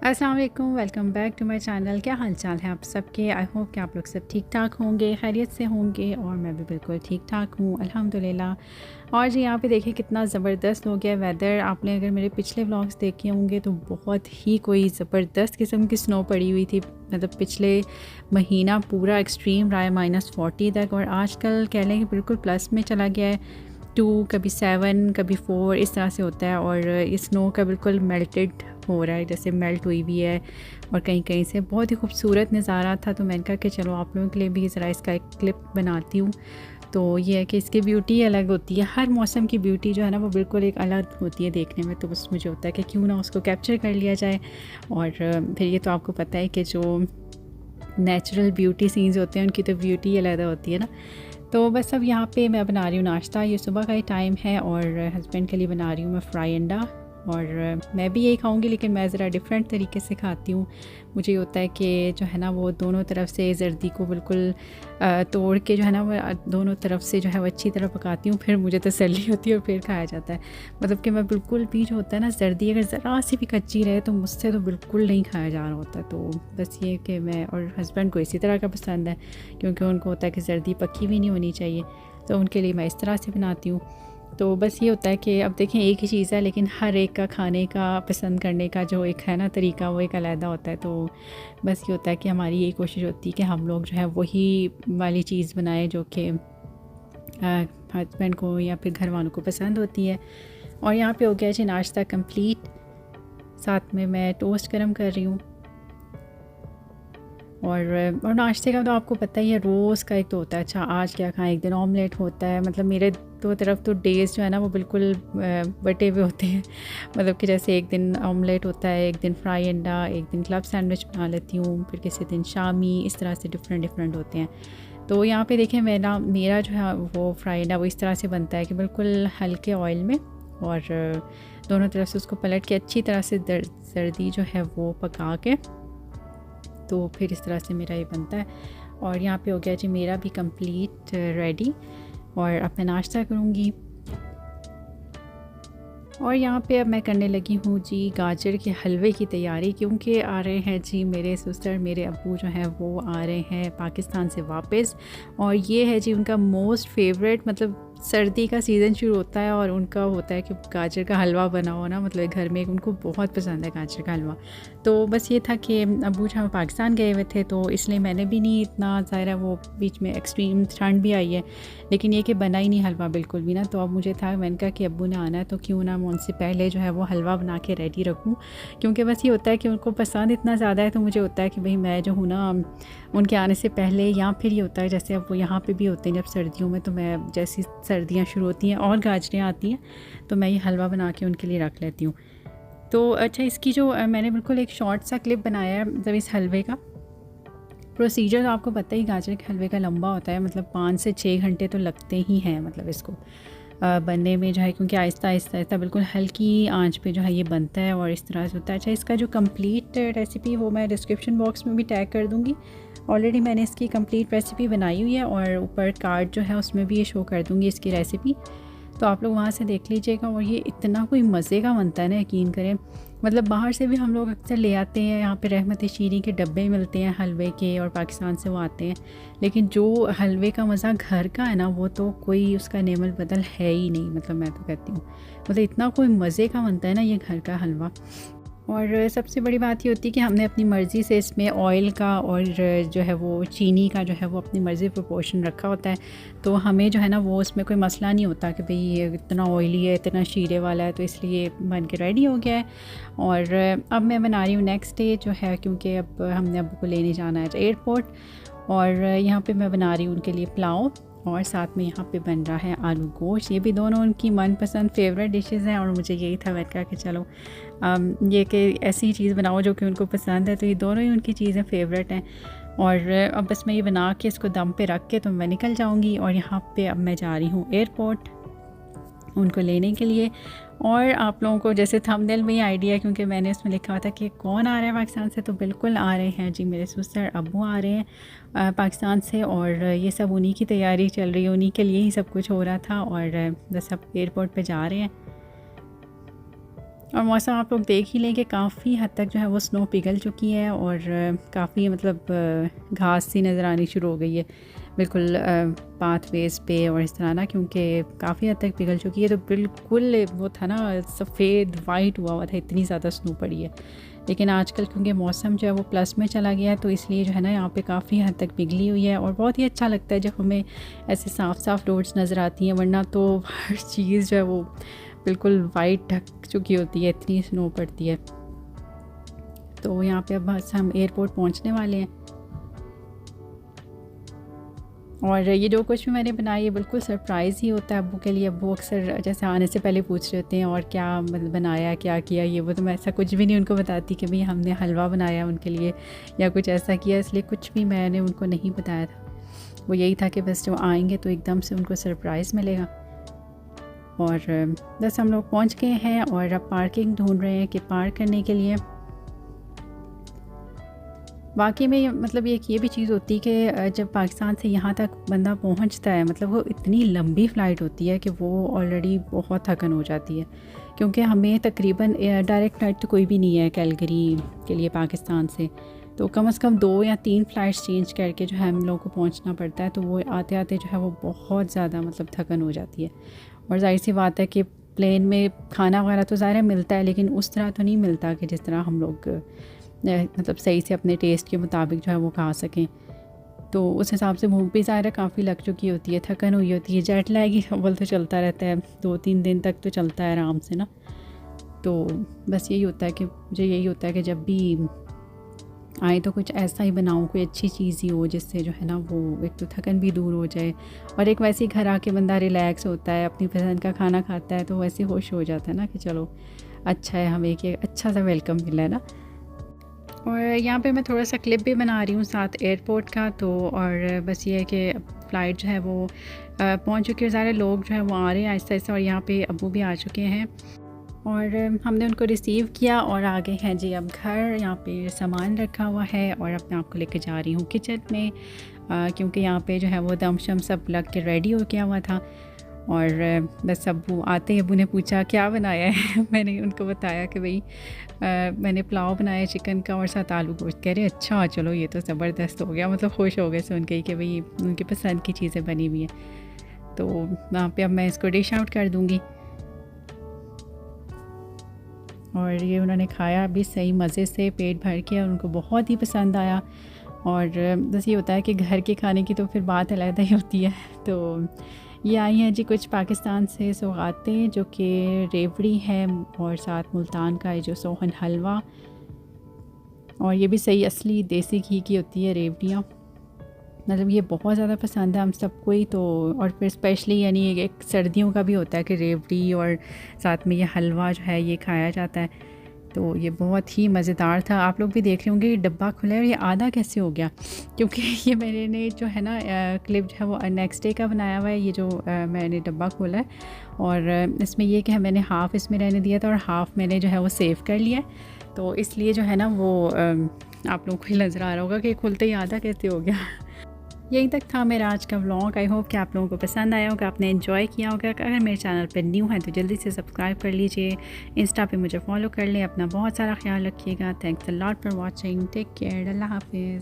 अस्सलाम वालेकुम, welcome back to my channel. क्या हाल चाल है आप सबके? आई होप कि आप लोग सब ठीक ठाक होंगे, खैरियत से होंगे और मैं भी बिल्कुल ठीक ठाक हूँ अल्हम्दुलिल्लाह। और जी यहाँ पे देखिए कितना ज़बरदस्त हो गया वेदर। आपने अगर मेरे पिछले व्लॉग्स देखे होंगे तो बहुत ही कोई ज़बरदस्त किस्म की स्नो पड़ी हुई थी। मतलब पिछले महीना पूरा एक्सट्रीम रहा है -40 तक, और आजकल कह लें कि बिल्कुल प्लस में चला गया है। 2 कभी 7 कभी 4 इस तरह से होता है, और इस स्नो का बिल्कुल मेल्टेड हो रहा है, जैसे मेल्ट हुई भी है। और कहीं कहीं से बहुत ही खूबसूरत नज़ारा था, तो मैंने कहा कि चलो आप लोगों के लिए भी ज़रा इसका एक क्लिप बनाती हूँ। तो ये है कि इसकी ब्यूटी अलग होती है, हर मौसम की ब्यूटी जो है ना वो बिल्कुल एक अलग होती है देखने में। तो बस मुझे होता है कि क्यों ना उसको कैप्चर कर लिया जाए। और फिर ये तो आपको पता है कि जो नेचुरल ब्यूटी सीन्स होते हैं उनकी तो ब्यूटी अलग होती है ना। तो बस अब यहाँ पे मैं बना रही हूँ नाश्ता। ये सुबह का ही टाइम है और हस्बैंड के लिए बना रही हूँ मैं फ्राई अंडा। और मैं भी यही खाऊंगी, लेकिन मैं ज़रा डिफरेंट तरीके से खाती हूँ। मुझे होता है कि जो है ना वो दोनों तरफ से जर्दी को बिल्कुल तोड़ के जो है ना वो दोनों तरफ से जो है वो अच्छी तरह पकाती हूँ, फिर मुझे तसल्ली होती है और फिर खाया जाता है। मतलब कि मैं बिल्कुल भी जो होता है ना जर्दी अगर ज़रा सी भी कच्ची रहे तो मुझसे तो बिल्कुल नहीं खाया जा रहा होता। तो बस ये कि मैं और हस्बैंड को इसी तरह का पसंद है, क्योंकि उनको होता है कि जर्दी पकी भी नहीं होनी चाहिए, तो उनके लिए मैं इस तरह से बनाती हूँ। तो बस ये होता है कि अब देखें एक ही चीज़ है, लेकिन हर एक का खाने का पसंद करने का जो एक है ना तरीका वो एक अलग होता है। तो बस ये होता है कि हमारी यही कोशिश होती है कि हम लोग जो है वही वाली चीज़ बनाएं जो कि हस्बैंड को या फिर घर वालों को पसंद होती है। और यहाँ पे हो गया जी नाश्ता कंप्लीट, साथ में मैं टोस्ट गर्म कर रही हूँ। और नाश्ते का तो आपको पता ही है, रोज़ का एक तो होता है अच्छा आज क्या खाएं। एक दिन ऑमलेट होता है, मतलब मेरे दो तरफ तो डेज़ जो है ना वो बिल्कुल बटे हुए होते हैं। मतलब कि जैसे एक दिन ऑमलेट होता है, एक दिन फ्राई अंडा, एक दिन क्लब सैंडविच बना लेती हूँ, फिर किसी दिन शामी, इस तरह से डिफरेंट होते हैं। तो यहाँ पे देखें मेरा जो है वो फ्राई अंडा वो इस तरह से बनता है कि बिल्कुल हल्के ऑयल में, और दोनों तरफ से उसको पलट के अच्छी तरह से जर्दी जो है वो पका के, तो फिर इस तरह से मेरा ये बनता है। और यहाँ पे हो गया जी मेरा भी कंप्लीट रेडी, और अब मैं नाश्ता करूँगी। और यहाँ पे अब मैं करने लगी हूँ जी गाजर के हलवे की तैयारी, क्योंकि आ रहे हैं जी मेरे सिस्टर, मेरे अब्बू जो हैं वो आ रहे हैं पाकिस्तान से वापस। और ये है जी उनका मोस्ट फेवरेट, मतलब सर्दी का सीज़न शुरू होता है और उनका होता है कि गाजर का हलवा बना हो ना, मतलब घर में उनको बहुत पसंद है गाजर का हलवा। तो बस ये था कि अब्बू जहाँ पाकिस्तान गए हुए थे, तो इसलिए मैंने भी नहीं इतना, ज़ाहिर वो बीच में एक्सट्रीम ठंड भी आई है, लेकिन ये कि बना ही नहीं हलवा बिल्कुल भी ना। तो अब मुझे था, मैंने कहा कि अब्बू ने आना है तो क्यों ना मैं उनसे पहले जो है वो हलवा बना के रेडी रखूँ, क्योंकि बस ये होता है कि उनको पसंद इतना ज़्यादा है। तो मुझे होता है कि भाई मैं जो हूँ ना उनके आने से पहले, या फिर ये होता है जैसे अब वो यहाँ पे भी होते हैं जब सर्दियों में, तो मैं जैसी सर्दियाँ शुरू होती हैं और गाजरें आती हैं तो मैं ये हलवा बना के उनके लिए रख लेती हूँ। तो अच्छा, इसकी जो मैंने बिल्कुल एक शॉर्ट सा क्लिप बनाया है, मतलब इस हलवे का प्रोसीजर तो आपको पता ही गाजर के हलवे का लंबा होता है, मतलब 5 से 6 घंटे तो लगते ही हैं, मतलब इसको बनने में जो है, क्योंकि आहिस्ता आहिस्ता आहिस्ता बिल्कुल हल्की आंच पे जो है ये बनता है और इस तरह से होता है। अच्छा, इसका जो कंप्लीट रेसिपी वो मैं डिस्क्रिप्शन बॉक्स में भी टैग कर दूँगी। ऑलरेडी मैंने इसकी कंप्लीट रेसिपी बनाई हुई है, और ऊपर कार्ड जो है उसमें भी ये शो कर दूँगी इसकी रेसिपी, तो आप लोग वहाँ से देख लीजिएगा। और ये इतना कोई मज़े का बनता है ना, यकीन करें। मतलब बाहर से भी हम लोग अक्सर ले आते हैं, यहाँ पे रहमत शीरी के डब्बे मिलते हैं हलवे के, और पाकिस्तान से वो आते हैं, लेकिन जो हलवे का मज़ा घर का है ना वो तो कोई उसका नेमल बदल है ही नहीं। मतलब मैं तो कहती हूँ, मतलब इतना कोई मज़े का बनता है ना ये घर का हलवा। और सबसे बड़ी बात ये होती है कि हमने अपनी मर्ज़ी से इसमें ऑयल का और जो है वो चीनी का जो है वो अपनी मर्ज़ी प्रोपोर्शन रखा होता है, तो हमें जो है ना वो उसमें कोई मसला नहीं होता कि भाई ये इतना ऑयली है, इतना शीरे वाला है, तो इसलिए बन के रेडी हो गया है। और अब मैं बना रही हूँ नेक्स्ट डे जो है, क्योंकि अब हमने अब्बू को लेने जाना है एयरपोर्ट। और यहाँ पर मैं बना रही हूँ उनके लिए पुलाव, और साथ में यहाँ पे बन रहा है आलू गोश्त। ये भी दोनों उनकी मनपसंद फेवरेट डिशेस हैं, और मुझे यही था, मैंने कहा कि चलो ये कि ऐसी ही चीज़ बनाओ जो कि उनको पसंद है, तो ये दोनों ही उनकी चीज़ें फेवरेट हैं। और अब बस मैं ये बना के इसको दम पे रख के तो मैं निकल जाऊँगी, और यहाँ पे अब मैं जा रही हूँ एयरपोर्ट उनको लेने के लिए। और आप लोगों को जैसे थंबनेल में ही आइडिया, क्योंकि मैंने उसमें लिखा हुआ था कि कौन आ रहा है पाकिस्तान से, तो बिल्कुल आ रहे हैं जी मेरे ससुर अब्बू आ रहे हैं पाकिस्तान से, और ये सब उन्हीं की तैयारी चल रही है, उन्हीं के लिए ही सब कुछ हो रहा था। और बस अब एयरपोर्ट पे जा रहे हैं। और मौसम आप लोग देख ही लें कि काफ़ी हद तक जो है वो स्नो पिघल चुकी है और काफ़ी मतलब घास सी नज़र आनी शुरू हो गई है बिल्कुल पाथवेज़ पे और इस तरह ना, क्योंकि काफ़ी हद तक पिघल चुकी है। तो बिल्कुल वो था ना, सफ़ेद वाइट हुआ था, इतनी ज़्यादा स्नो पड़ी है। लेकिन आजकल क्योंकि मौसम जो है वो प्लस में चला गया है, तो इसलिए जो है ना यहाँ पे काफ़ी हद तक पिघली हुई है और बहुत ही अच्छा लगता है जब हमें ऐसे साफ़ साफ़ रोड्स नज़र आती हैं, वरना तो हर चीज़ जो है वो बिल्कुल वाइट ढक चुकी होती है, इतनी स्नो पड़ती है। तो यहाँ पे अब बस हम एयरपोर्ट पहुँचने वाले हैं और ये जो कुछ भी मैंने बनाया ये बिल्कुल सरप्राइज़ ही होता है अब्बू के लिए। अब्बू अक्सर जैसे आने से पहले पूछ रहे होते हैं और क्या मतलब बनाया, क्या किया, ये वो। तो मैं ऐसा कुछ भी नहीं उनको बताती कि भाई हमने हलवा बनाया उनके लिए या कुछ ऐसा किया, इसलिए कुछ भी मैंने उनको नहीं बताया था। वो यही था कि बस जब आएंगे तो एकदम से उनको सरप्राइज़ मिलेगा। और बस हम लोग पहुँच गए हैं और अब पार्किंग ढूँढ रहे हैं कि पार्क करने के लिए। वाकई में मतलब ये भी चीज़ होती है कि जब पाकिस्तान से यहाँ तक बंदा पहुँचता है, मतलब वो इतनी लंबी फ़्लाइट होती है कि वो ऑलरेडी बहुत थकन हो जाती है, क्योंकि हमें तकरीबन डायरेक्ट फ़्लाइट तो कोई भी नहीं है कैलगरी के लिए पाकिस्तान से। तो कम से कम 2 या 3 फ़्लाइट्स चेंज करके जो है हम लोगों को पहुँचना पड़ता है। तो वो आते आते जो है वो बहुत ज़्यादा मतलब थकन हो जाती है। और जाहिर सी बात है कि प्लेन में खाना वगैरह तो ज़ाहिर है मिलता है, लेकिन उस तरह तो नहीं मिलता कि जिस तरह हम लोग मतलब सही से अपने टेस्ट के मुताबिक जो है वो खा सकें। तो उस हिसाब से भूख भी ज़ाहिर है काफ़ी लग चुकी होती है, थकन हुई होती है। जेट लैग ही अव्वल तो चलता रहता है, 2-3 दिन तक तो चलता है आराम से ना। तो बस यही होता है कि मुझे यही होता है कि जब भी आए तो कुछ ऐसा ही बनाऊँ, कोई अच्छी चीज़ ही हो जिससे जो है ना वो एक तो थकन भी दूर हो जाए और एक वैसे ही घर आके बंदा रिलैक्स होता है, अपनी पसंद का खाना खाता है तो वैसे होश हो जाता है ना कि चलो अच्छा है, हमें एक अच्छा सा वेलकम मिला है ना। और यहाँ पे मैं थोड़ा सा क्लिप भी बना रही हूँ साथ एयरपोर्ट का। तो और बस ये है कि फ़्लाइट जो है वो पहुँच चुकी है, सारे लोग जो है वो आ रहे हैं आहिस्ता आहिस्ता। और यहाँ पे अब्बू भी आ चुके हैं और हमने उनको रिसीव किया और आ गए हैं जी अब घर। यहाँ पे सामान रखा हुआ है और अब मैं आपको लेके जा रही हूँ किचन में, क्योंकि यहाँ पे जो है वो दम शम सब लग के रेडी हो गया हुआ था। और बस अब्बू आते ही अब्बू ने पूछा क्या बनाया है मैंने उनको बताया कि भाई मैंने पुलाव बनाया चिकन का और साथ आलू गोश्त। कह रहे अच्छा चलो ये तो ज़बरदस्त हो गया, मतलब खुश हो गए सुन के कि भाई उनकी पसंद की चीज़ें बनी हुई हैं। तो वहाँ पे अब मैं इसको डिश आउट कर दूँगी। और ये उन्होंने खाया भी सही मज़े से, पेट भर के, और उनको बहुत ही पसंद आया। और बस ये होता है कि घर के खाने की तो फिर बात अलग ही होती है। तो ये आई हैं जी कुछ पाकिस्तान से सौगातें, जो कि रेवड़ी है और साथ मुल्तान का है जो सोहन हलवा। और ये भी सही असली देसी घी की होती है रेवड़ियाँ, मतलब ये बहुत ज़्यादा पसंद है हम सबको ही। तो और फिर स्पेशली यानी एक सर्दियों का भी होता है कि रेवड़ी और साथ में ये हलवा जो है ये खाया जाता है। तो ये बहुत ही मज़ेदार था। आप लोग भी देख रहे होंगे ये डब्बा खुला है और ये आधा कैसे हो गया, क्योंकि ये मैंने जो है ना क्लिप जो है वो नेक्स्ट डे का बनाया हुआ है। ये जो मैंने डब्बा खोला है और इसमें ये कि मैंने हाफ़ इसमें रहने दिया था और हाफ़ मैंने जो है वो सेव कर लिया। तो इसलिए जो है ना वो आप लोगों को नज़र आ रहा होगा कि खुलते ही आधा कैसे हो गया। यहीं तक था मेरा आज का व्लॉग। आई होप कि आप लोगों को पसंद आया होगा, आपने एंजॉय किया होगा। अगर मेरे चैनल पर न्यू है तो जल्दी से सब्सक्राइब कर लीजिए, इंस्टा पे मुझे फॉलो कर लें। अपना बहुत सारा ख्याल रखिएगा। Thanks a lot for watching, take care, अल्लाह हाफिज़।